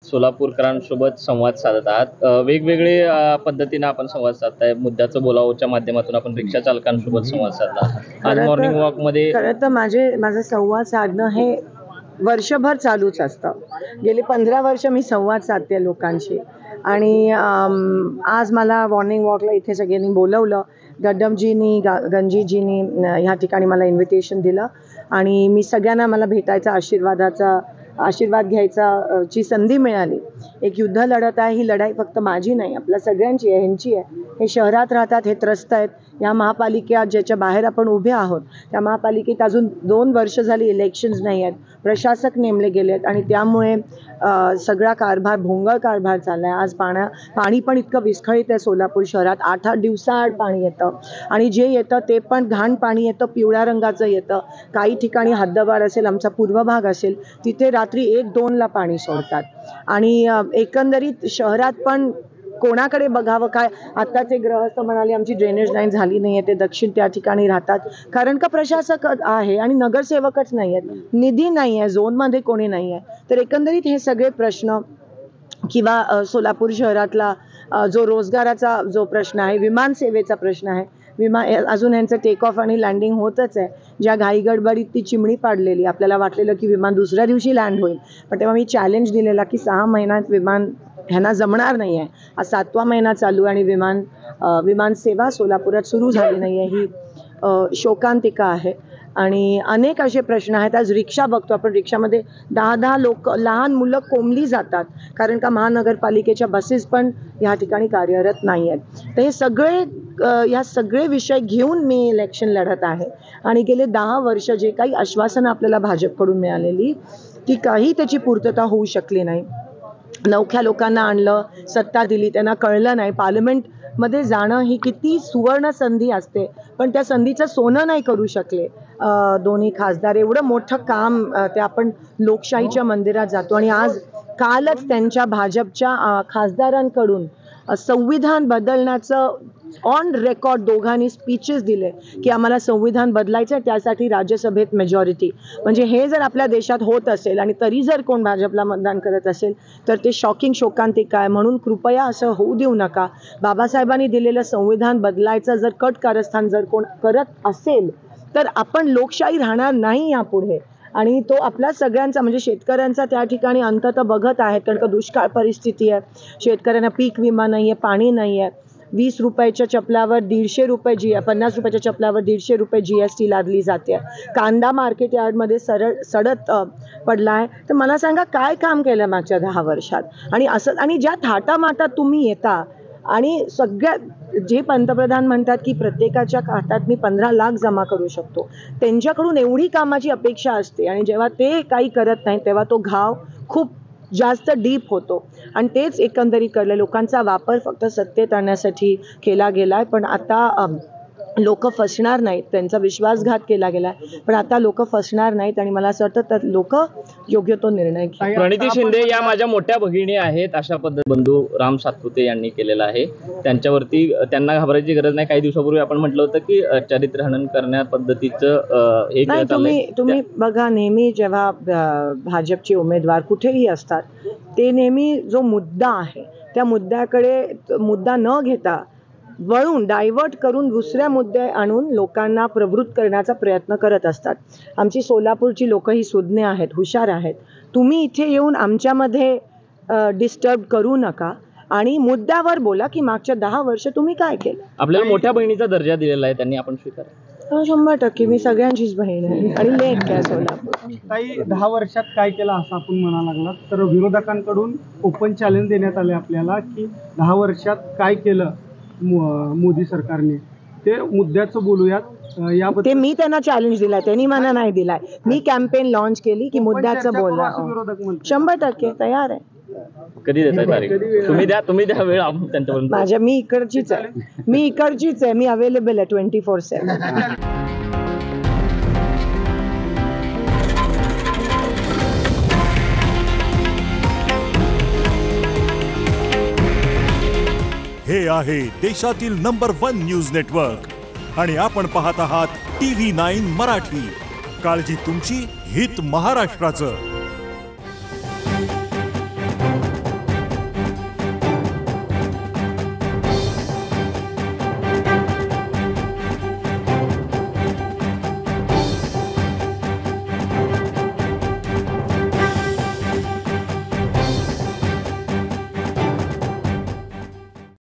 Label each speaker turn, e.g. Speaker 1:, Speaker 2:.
Speaker 1: सोलापूरकरांसोबत संवाद साधत आहात। वेगवेगळे पद्धतीने आपण संवाद साधताय। मुद्द्याचं बोलावच्या माध्यमातून आपण रिक्षा चालकांसोबत संवाद साधला। आज मॉर्निंग वॉक मध्ये
Speaker 2: खरं तर माझं संवाद साधणं हे वर्षभर चालूच असतं। गेली 15 वर्ष मी संवाद साधते लोकांशी आणि आज मला मॉर्निंग वॉकला इथे सगळ्यांनी बोलवलं। गड्डमजींनी गंजीजींनी ह्या ठिकाणी मला इन्व्हिटेशन दिलं आणि मी सगळ्यांना मला भेटायचा आशीर्वाद घ्यायचा ची संधी मिळाली। एक युद्ध लढत आहे, ही लढाई फक्त माझी नाही, आपल्या सगळ्यांची आहे, ह्यांची आहे। हे शहरात राहतात, हे त्रस्त आहेत। या महापालिकेत ज्याच्या बाहेर आपण उभे आहोत त्या महापालिकेत अजून 2 वर्ष झाली इलेक्शन्स नाही आहेत, प्रशासक नेमले गेले आहेत आणि त्यामुळे सगळा कारभार भोंगळ कारभार चालला आहे। आज पाणी पण इतकं विस्कळीत आहे सोलापूर शहरात, 8-8 दिवसाआड पाणी येतं आणि जे येतं ते पण घाण पाणी येतं, पिवळ्या रंगाचं येतं। काही ठिकाणी हद्दवाढ असेल, आमचा पूर्व भाग असेल, तिथे रात्री 1-2ला पाणी सोडतात आणि एकंदरीत शहरात पण कोणाकडे बघावं काय। आत्ताचे गृहस्थ म्हणाले आमची ड्रेनेज लाईन झाली नाही आहे, ते दक्षिण त्या ठिकाणी राहतात कारण का प्रशासक आहे आणि नगरसेवकच नाही आहेत, निधी नाही आहे, झोनमध्ये कोणी नाही आहे। तर एकंदरीत हे सगळे प्रश्न किंवा सोलापूर शहरातला जो रोजगाराचा जो प्रश्न आहे, विमानसेवेचा प्रश्न आहे, अजून यांचं टेक ऑफ आणि लँडिंग होतच आहे। ज्या घाई गडबडीत ती चिमणी पाडलेली, आपल्याला वाटलेलं की विमान दुसऱ्या दिवशी लँड होईल, पण तेव्हा मी चॅलेंज दिलेला की 6 महिन्यात विमान ह्यांना जमणार नाही आहे। आज 7वा महिना चालू आणि विमान सेवा सोलापुरात सुरू झाली नाही आहे, ही शोकांतिका आहे आणि अनेक असे प्रश्न आहेत। आज रिक्षा बघतो आपण, रिक्षामध्ये 10-10 लोक, लहान मुलं कोंबली जातात कारण का महानगरपालिकेच्या बसेस पण ह्या ठिकाणी कार्यरत नाही आहेत। तर ह्या सगळे विषय घेऊन मी इलेक्शन लढत आहे आणि गेले 10 वर्ष जे काही आश्वासनं आपल्याला भाजपकडून मिळालेली ती काही त्याची पूर्तता होऊ शकली नाही। नवख्या लोकांना आणलं, सत्ता दिली, त्यांना कळलं नाही पार्लमेंटमध्ये जाणं ही किती सुवर्ण संधी असते, पण त्या संधीचं सोनं नाही करू शकले दोन्ही खासदार। एवढं मोठं काम ते आपण लोकशाहीच्या मंदिरात जातो आणि आज कालच त्यांच्या भाजपच्या खासदारांकडून संविधान बदलण्याचं ऑन रेकॉर्ड दोघांनी स्पीचेस दिले की आम्हाला संविधान बदलायचं, त्यासाठी राज्यसभेत मेजॉरिटी। म्हणजे हे जर आपल्या देशात होत असेल आणि तरी जर कोण भाजपला मतदान करत असेल तर ते शॉकिंग आहे। म्हणून कृपया असं होऊ देऊ नका। बाबासाहेबांनी दिलेलं संविधान बदलायचं जर कट कारस्थान जर कोण करत असेल तर आपण लोकशाही राहणार नाही यापुढे आणि तो आपल्या सगळ्यांचा म्हणजे शेतकऱ्यांचा त्या ठिकाणी अंततः बघत आहेत कारण का दुष्काळ परिस्थिती आहे, शेतकऱ्यांना पीक विमा नाही आहे, पाणी नाही आहे। 20 रुपयाच्या चपलावर 150 रुपये 50 रुपयाच्या चपलावर 150 रुपये GST लादली जाते। कांदा मार्केट यार्डमध्ये सडत पडला आहे। तर मला सांगा काय काम केलं मागच्या 10 वर्षात आणि ज्या थाटामाटात तुम्ही येता आणि सगळ्यात जे पंतप्रधान म्हणतात की प्रत्येकाच्या खात्यात मी 15 लाख जमा करू शकतो, त्यांच्याकडून एवढी कामाची अपेक्षा असते आणि जेव्हा ते काही करत नाही तेव्हा तो घाव खूप जास्त डीप होतो आणि तेच एकंदरीत कळलं। लोकांचा वापर फक्त सत्तेत आणण्यासाठी केला गेलाय, पण आता लोक फसणार नाहीत, त्यांचा विश्वासघात केला गेलाय, पण आता लोक फसणार नाहीत आणि मला असं वाटतं तर लोक योग्य तो निर्णय घेतील।
Speaker 1: प्रणिती शिंदे या माझ्या मोठ्या भगिनी आहेत अशा पद्धत बंधू राम सातपुते यांनी केलेला आहे। त्यांच्यावरती त्यांना घाबरायची गरज नाही। काही दिवसापूर्वी आपण म्हटलं होतं की चारित्र्य हनन करण्या पद्धतीचं हे
Speaker 2: तुम्ही बघा, नेहमी जेव्हा भाजपचे उमेदवार कुठेही असतात ते नेहमी जो मुद्दा आहे त्या मुद्दा न घेता वळून डायव्हर्ट करून दुसऱ्या मुद्दे आणून लोकांना प्रवृत्त करण्याचा प्रयत्न करत असतात। आमची सोलापूरची लोक ही सुज्ञ आहेत, हुशार आहेत। तुम्ही इथे येऊन आमच्यामध्ये डिस्टर्ब करू नका आणि मुद्द्यावर बोला की मागच्या 10 वर्ष तुम्ही काय केलं।
Speaker 1: आपल्याला मोठ्या बहिणीचा दर्जा दिलेला आहे, त्यांनी आपण स्वीकार
Speaker 2: 100% मी सगळ्यांचीच बहीण आहे आणि लेक काय सोलापूर।
Speaker 3: काही 10 वर्षात काय केलं असं आपण म्हणा लागला तर विरोधकांकडून ओपन चॅलेंज देण्यात आले आपल्याला की 10 वर्षात काय केलं मोदी सरकारने, ते मुद्द्याचं बोलूयात याबद्दल।
Speaker 2: ते मी त्यांना चॅलेंज दिलाय, त्यांनी मला नाही दिलाय। मी कॅम्पेन लॉन्च केली की मुद्द्याचं बोला। 100% तयार आहे।
Speaker 1: कधी देताय तारीख? तुम्ही द्या वेळ, आपण त्यांच्यापर्यंत।
Speaker 2: मी इकडचीच आहे, मी अवेलेबल आहे 24/7।
Speaker 4: हे आहे देशातील नंबर 1 न्यूज नेटवर्क आणि आपण पाहत आहात TV9 मराठी। काळजी तुमची, हित महाराष्ट्राचं।